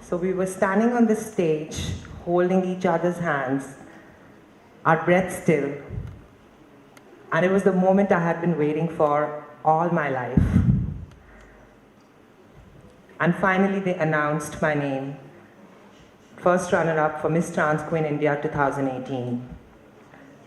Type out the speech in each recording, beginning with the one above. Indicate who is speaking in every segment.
Speaker 1: So we were standing on the stage, holding each other's hands, our breath still, and it was the moment I had been waiting for all my life. And finally they announced my name, first runner-up for Miss Trans Queen India 2018.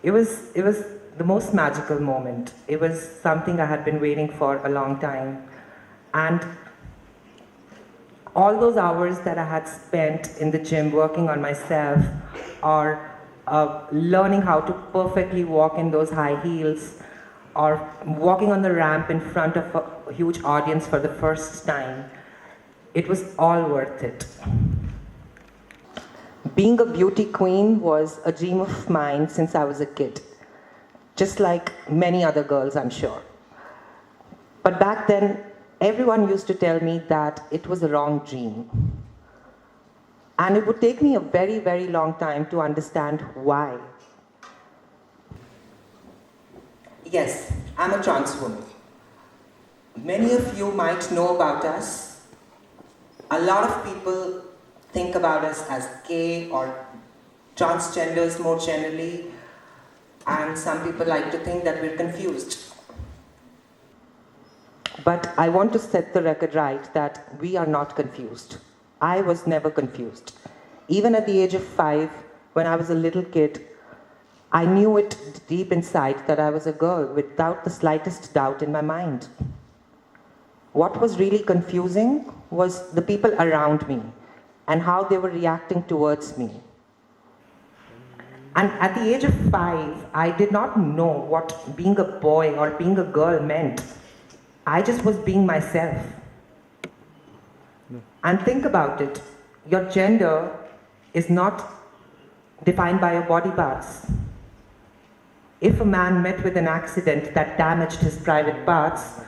Speaker 1: It was the most magical moment. It was something I had been waiting for a long time. And all those hours that I had spent in the gym working on myself, or learning how to perfectly walk in those high heels, or walking on the ramp in front of a huge audience for the first time, it was all worth it. Being a beauty queen was a dream of mine since I was a kid, just like many other girls, I'm sure. But back then, everyone used to tell me that it was a wrong dream. And it would take me a very, very long time to understand why. Yes, I'm a trans woman. Many of you might know about us. A lot of people think about us as gay or transgenders more generally, and some people like to think that we're confused. But I want to set the record right that we are not confused. I was never confused. Even at the age of 5, when I was a little kid, I knew it deep inside that I was a girl without the slightest doubt in my mind. What was really confusing was the people around me and how they were reacting towards me. And at the age of 5, I did not know what being a boy or being a girl meant. I just was being myself. And think about it. Your gender is not defined by your body parts. If a man met with an accident that damaged his private parts,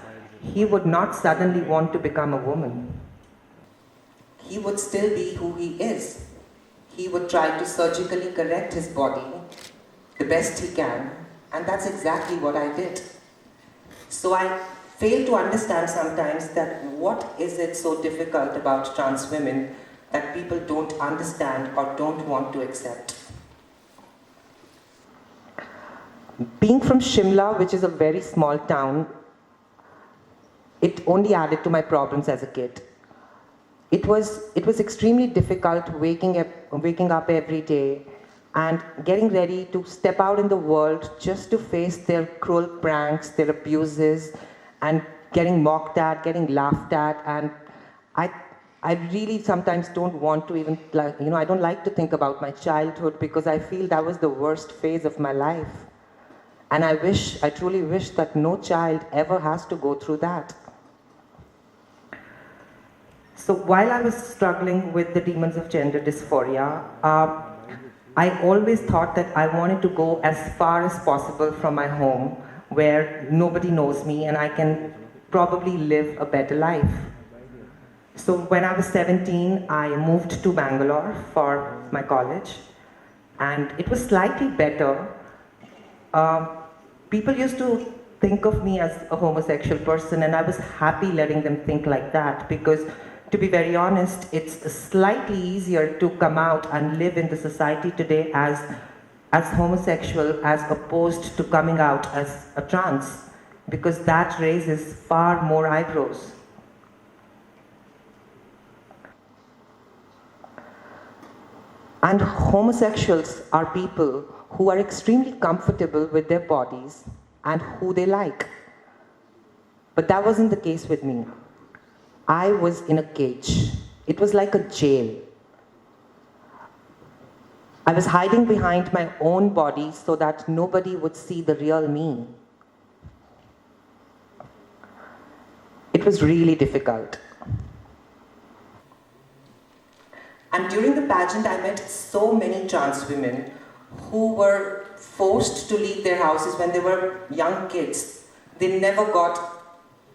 Speaker 1: he would not suddenly want to become a woman. He would still be who he is. He would try to surgically correct his body the best he can, and that's exactly what I did. So I fail to understand sometimes that what is it so difficult about trans women that people don't understand or don't want to accept. Being from Shimla, which is a very small town, it only added to my problems as a kid. It was extremely difficult waking up every day and getting ready to step out in the world just to face their cruel pranks, their abuses, and getting mocked at, getting laughed at. And I really sometimes don't want to even, I don't like to think about my childhood because I feel that was the worst phase of my life. And I truly wish that no child ever has to go through that. So while I was struggling with the demons of gender dysphoria, I always thought that I wanted to go as far as possible from my home where nobody knows me and I can probably live a better life. So when I was 17, I moved to Bangalore for my college, and it was slightly better. People used to think of me as a homosexual person, and I was happy letting them think like that because, to be very honest, it's slightly easier to come out and live in the society today as homosexual as opposed to coming out as a trans, because that raises far more eyebrows. And homosexuals are people who are extremely comfortable with their bodies and who they like. But that wasn't the case with me. I was in a cage. It was like a jail. I was hiding behind my own body so that nobody would see the real me. It was really difficult. And during the pageant, I met so many trans women who were forced to leave their houses when they were young kids. They never got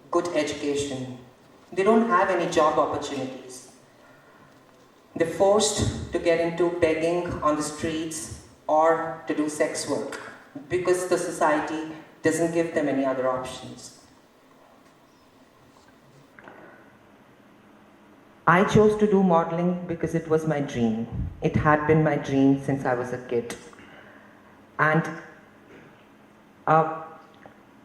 Speaker 1: good education. They don't have any job opportunities. They're forced to get into begging on the streets or to do sex work because the society doesn't give them any other options. I chose to do modeling because it was my dream. It had been my dream since I was a kid. And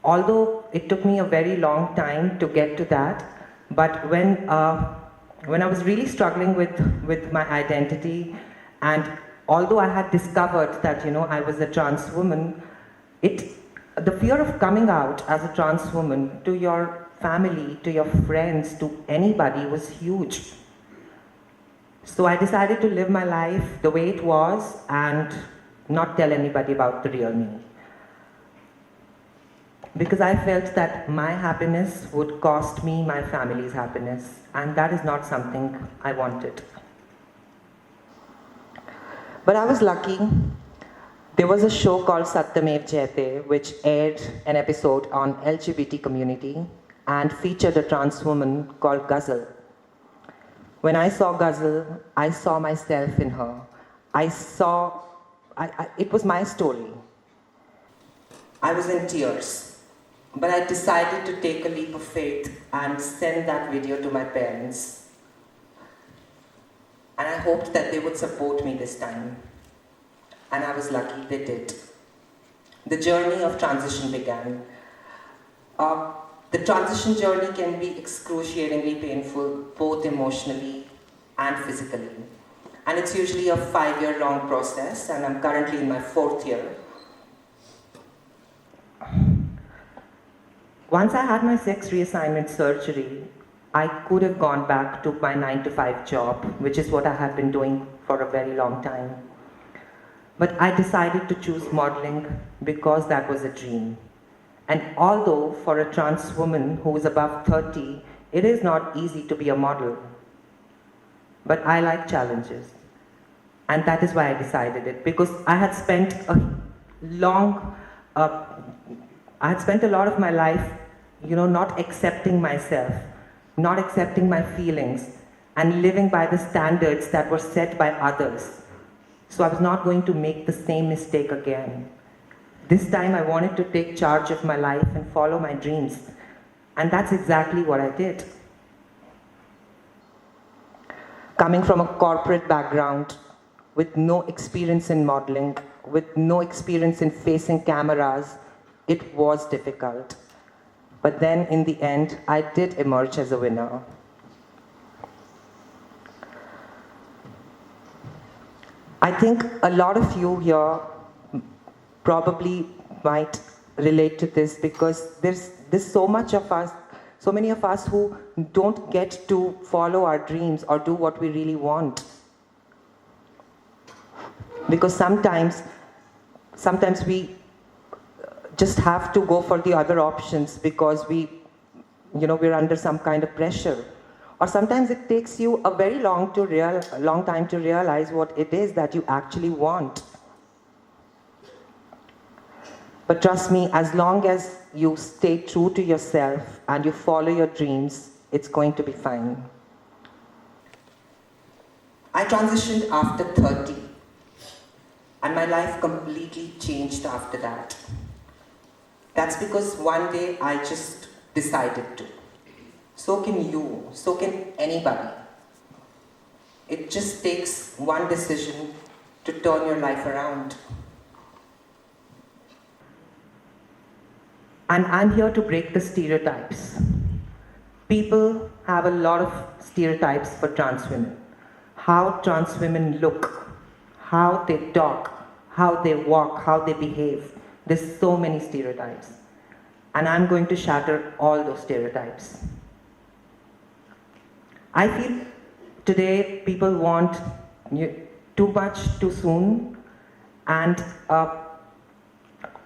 Speaker 1: although it took me a very long time to get to that, but when I was really struggling with my identity, and although I had discovered that I was a trans woman, the fear of coming out as a trans woman to your family, to your friends, to anybody was huge. So I decided to live my life the way it was and not tell anybody about the real me. Because I felt that my happiness would cost me my family's happiness, and that is not something I wanted. But I was lucky. There was a show called Satyamev Jayate, which aired an episode on LGBT community and featured a trans woman called Ghazal. When I saw Ghazal, I saw myself in her. It was my story. I was in tears, but I decided to take a leap of faith and send that video to my parents. And I hoped that they would support me this time. And I was lucky they did. The journey of transition began. The transition journey can be excruciatingly painful, both emotionally and physically. And it's usually a 5-year-long process, and I'm currently in my 4th year. Once I had my sex reassignment surgery, I could have gone back to my 9-to-5 job, which is what I have been doing for a very long time. But I decided to choose modeling because that was a dream. And although for a trans woman who is above 30, it is not easy to be a model. But I like challenges. And that is why I decided it, because I had spent a lot of my life, not accepting myself, not accepting my feelings, and living by the standards that were set by others. So I was not going to make the same mistake again. This time I wanted to take charge of my life and follow my dreams. And that's exactly what I did. Coming from a corporate background, with no experience in modeling, with no experience in facing cameras, it was difficult. But then in the end, I did emerge as a winner. I think a lot of you here probably might relate to this, because there's so many of us who don't get to follow our dreams or do what we really want. Because sometimes we just have to go for the other options because we're under some kind of pressure. Or sometimes it takes you a very long time to realize what it is that you actually want. But trust me, as long as you stay true to yourself and you follow your dreams, it's going to be fine. I transitioned after 30, and my life completely changed after that. That's because one day I just decided to. So can you, so can anybody. It just takes one decision to turn your life around. And I'm here to break the stereotypes. People have a lot of stereotypes for trans women. How trans women look, how they talk, how they walk, how they behave. There's so many stereotypes. And I'm going to shatter all those stereotypes. I feel today people want too much too soon, and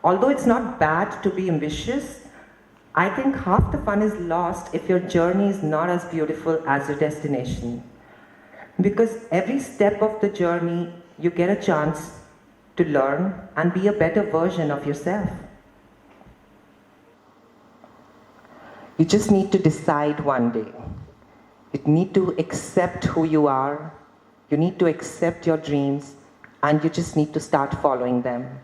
Speaker 1: although it's not bad to be ambitious, I think half the fun is lost if your journey is not as beautiful as your destination. Because every step of the journey, you get a chance to learn and be a better version of yourself. You just need to decide one day. You need to accept who you are, you need to accept your dreams, and you just need to start following them.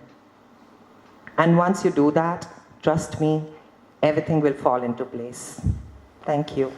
Speaker 1: And once you do that, trust me, everything will fall into place. Thank you.